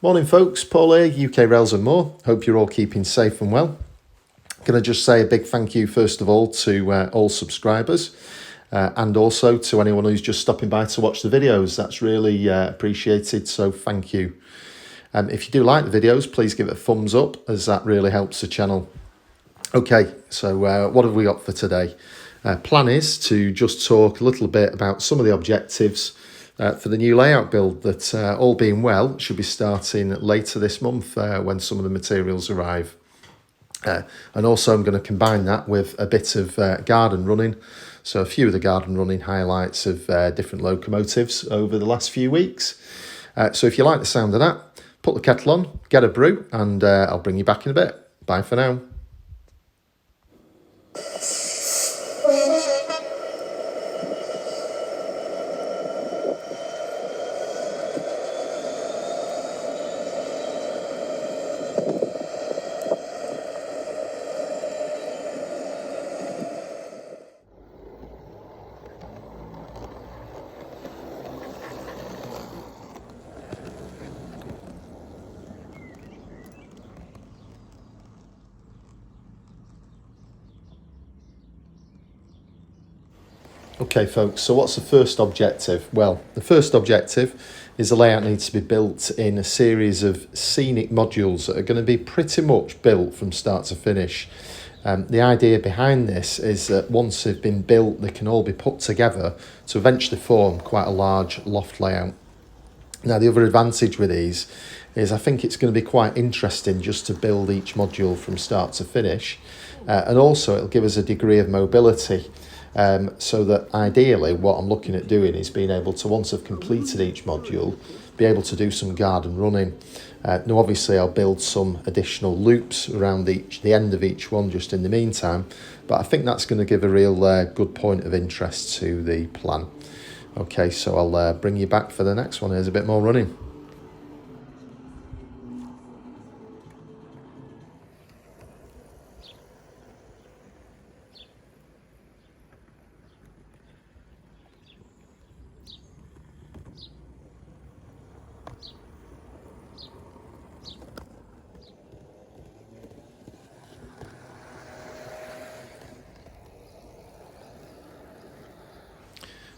Morning folks, Paul here, UK Rails and More. Hope you're all keeping safe and well. Can I just say a big thank you first of all to all subscribers and also to anyone who's just stopping by to watch the videos. That's really appreciated, so thank you. If you do like the videos, please give it a thumbs up as that really helps the channel. Okay, so what have we got for today? Plan is to just talk a little bit about some of the objectives for the new layout build that, all being well, should be starting later this month when some of the materials arrive. And also I'm going to combine that with a bit of garden running. So a few of the garden running highlights of different locomotives over the last few weeks. So if you like the sound of that, put the kettle on, get a brew, and I'll bring you back in a bit. Bye for now. Okay folks, so what's the first objective? Well, the first objective is the layout needs to be built in a series of scenic modules that are going to be pretty much built from start to finish. The idea behind this is that once they've been built, they can all be put together to eventually form quite a large loft layout. Now, the other advantage with these is I think it's going to be quite interesting just to build each module from start to finish. And also it'll give us a degree of mobility. So that ideally what I'm looking at doing is being able to, once I've completed each module, be able to do some garden running. Now obviously I'll build some additional loops around the end of each one just in the meantime, but I think that's going to give a real good point of interest to the plan. Okay, so I'll bring you back for the next one. Here's a bit more running.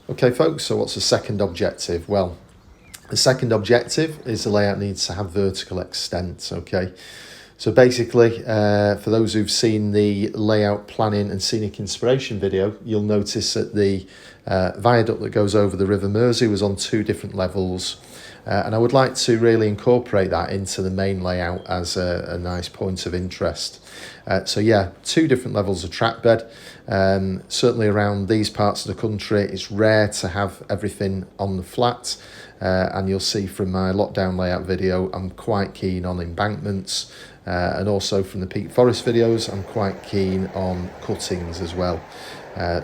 Okay folks, so what's the second objective? Well, the second objective is the layout needs to have vertical extent, okay? So basically, for those who've seen the layout planning and scenic inspiration video, you'll notice that the viaduct that goes over the River Mersey was on 2 different levels. And I would like to really incorporate that into the main layout as a nice point of interest. So yeah, 2 different levels of track bed. Certainly around these parts of the country, it's rare to have everything on the flat. And you'll see from my lockdown layout video, I'm quite keen on embankments. And also from the Peak Forest videos, I'm quite keen on cuttings as well.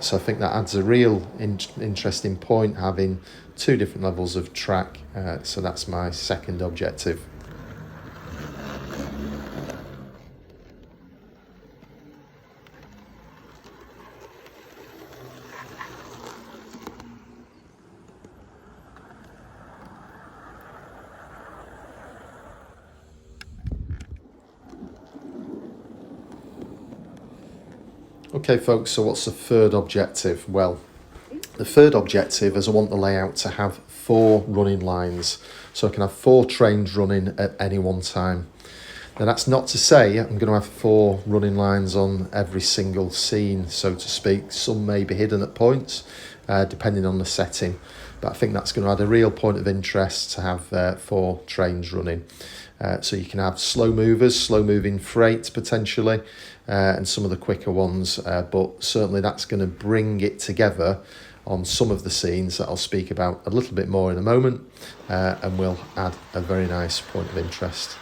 So I think that adds a real interesting point, having 2 different levels of track. So that's my second objective. Okay folks, so what's the third objective? Well, the third objective is I want the layout to have 4 running lines. So I can have 4 trains running at any one time. Now that's not to say I'm going to have 4 running lines on every single scene, so to speak. Some may be hidden at points, depending on the setting. But I think that's going to add a real point of interest to have 4 trains running. So you can have slow movers, slow moving freight potentially, and some of the quicker ones, but certainly that's going to bring it together on some of the scenes that I'll speak about a little bit more in a moment, and will add a very nice point of interest.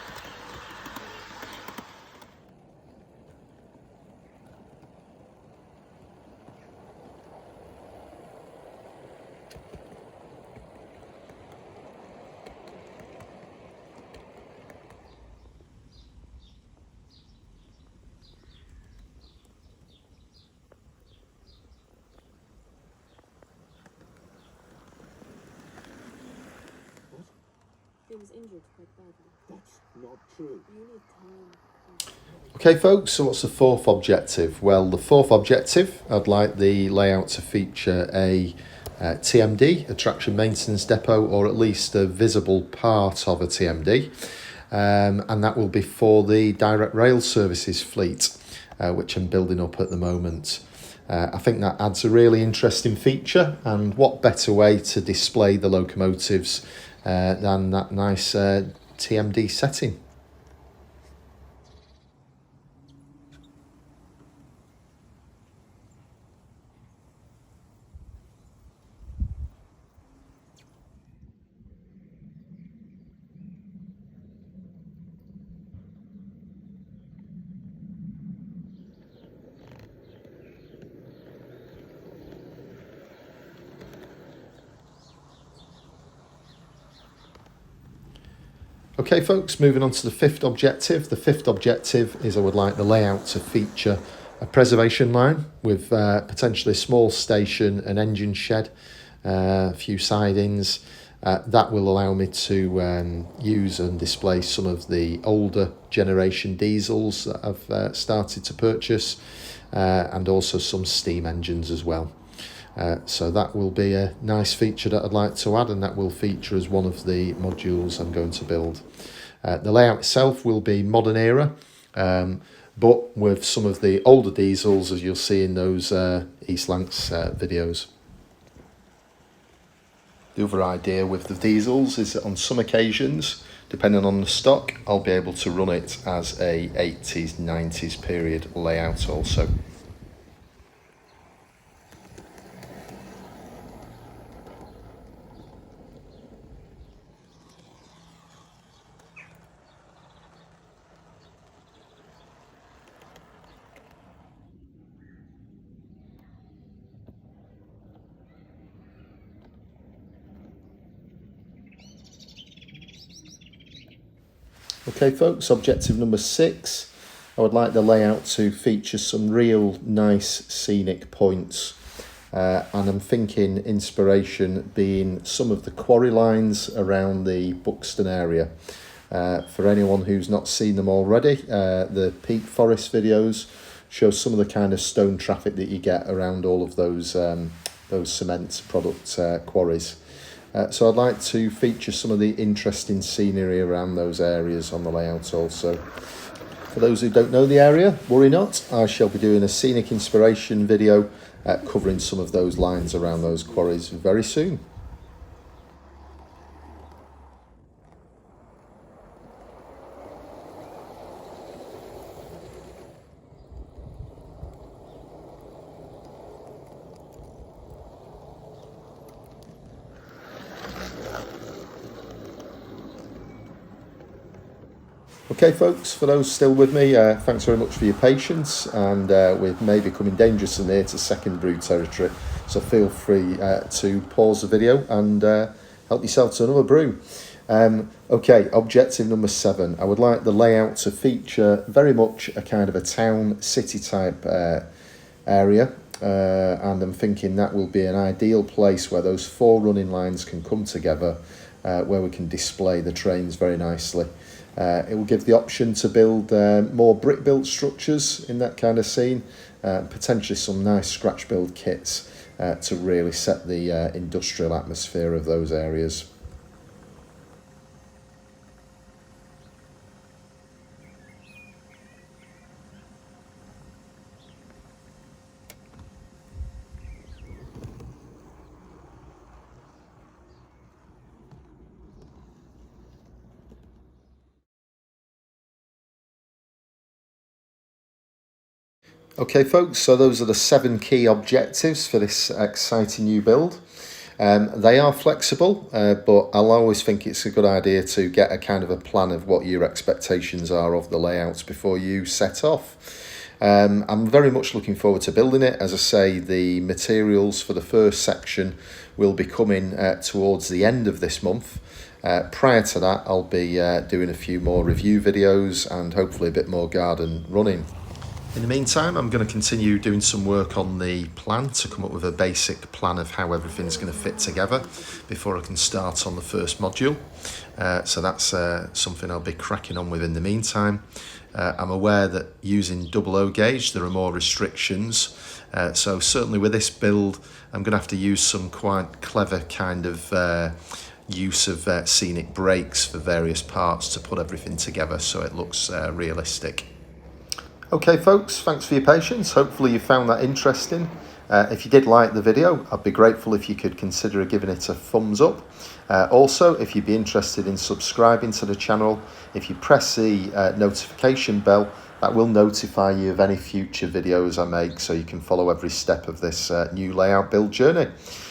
was injured quite badly. That's not true. You need time. Okay folks, so what's the fourth objective? Well, the fourth objective, I'd like the layout to feature a TMD, a traction maintenance depot, or at least a visible part of a TMD. And that will be for the direct rail services fleet, which I'm building up at the moment. I think that adds a really interesting feature, and what better way to display the locomotives than that nice TMD setting. Okay folks, moving on to the fifth objective. The fifth objective is I would like the layout to feature a preservation line with potentially a small station, an engine shed, a few sidings. That will allow me to use and display some of the older generation diesels that I've started to purchase, and also some steam engines as well. So that will be a nice feature that I'd like to add, and that will feature as one of the modules I'm going to build. The layout itself will be modern era, but with some of the older diesels, as you'll see in those East Lancs videos. The other idea with the diesels is that on some occasions, depending on the stock, I'll be able to run it as a 80s, 90s period layout also. Okay folks, objective number 6. I would like the layout to feature some real nice scenic points. And I'm thinking inspiration being some of the quarry lines around the Buxton area. For anyone who's not seen them already, the Peak Forest videos show some of the kind of stone traffic that you get around all of those cement product quarries. So I'd like to feature some of the interesting scenery around those areas on the layout also. For those who don't know the area, worry not, I shall be doing a scenic inspiration video covering some of those lines around those quarries very soon. Okay folks, for those still with me, thanks very much for your patience, and we're maybe coming dangerously near to second brew territory, so feel free to pause the video and help yourself to another brew. Okay, objective number 7. I would like the layout to feature very much a kind of a town city type area, and I'm thinking that will be an ideal place where those 4 running lines can come together, where we can display the trains very nicely. It will give the option to build more brick-built structures in that kind of scene, potentially some nice scratch-build kits to really set the industrial atmosphere of those areas. Okay folks, so those are the 7 key objectives for this exciting new build. They are flexible, but I'll always think it's a good idea to get a kind of a plan of what your expectations are of the layouts before you set off. I'm very much looking forward to building it. As I say, the materials for the first section will be coming towards the end of this month. Prior to that, I'll be doing a few more review videos and hopefully a bit more garden running. In the meantime, I'm going to continue doing some work on the plan to come up with a basic plan of how everything's going to fit together before I can start on the first module. So that's something I'll be cracking on with in the meantime. I'm aware that using double O gauge, there are more restrictions. So certainly with this build, I'm going to have to use some quite clever kind of use of Scenic brakes for various parts to put everything together so it looks realistic. Okay folks, thanks for your patience. Hopefully you found that interesting. If you did like the video, I'd be grateful if you could consider giving it a thumbs up. Also, if you'd be interested in subscribing to the channel, if you press the notification bell, that will notify you of any future videos I make so you can follow every step of this new layout build journey.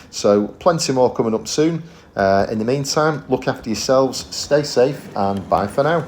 So plenty more coming up soon. In the meantime, look after yourselves, stay safe, and bye for now.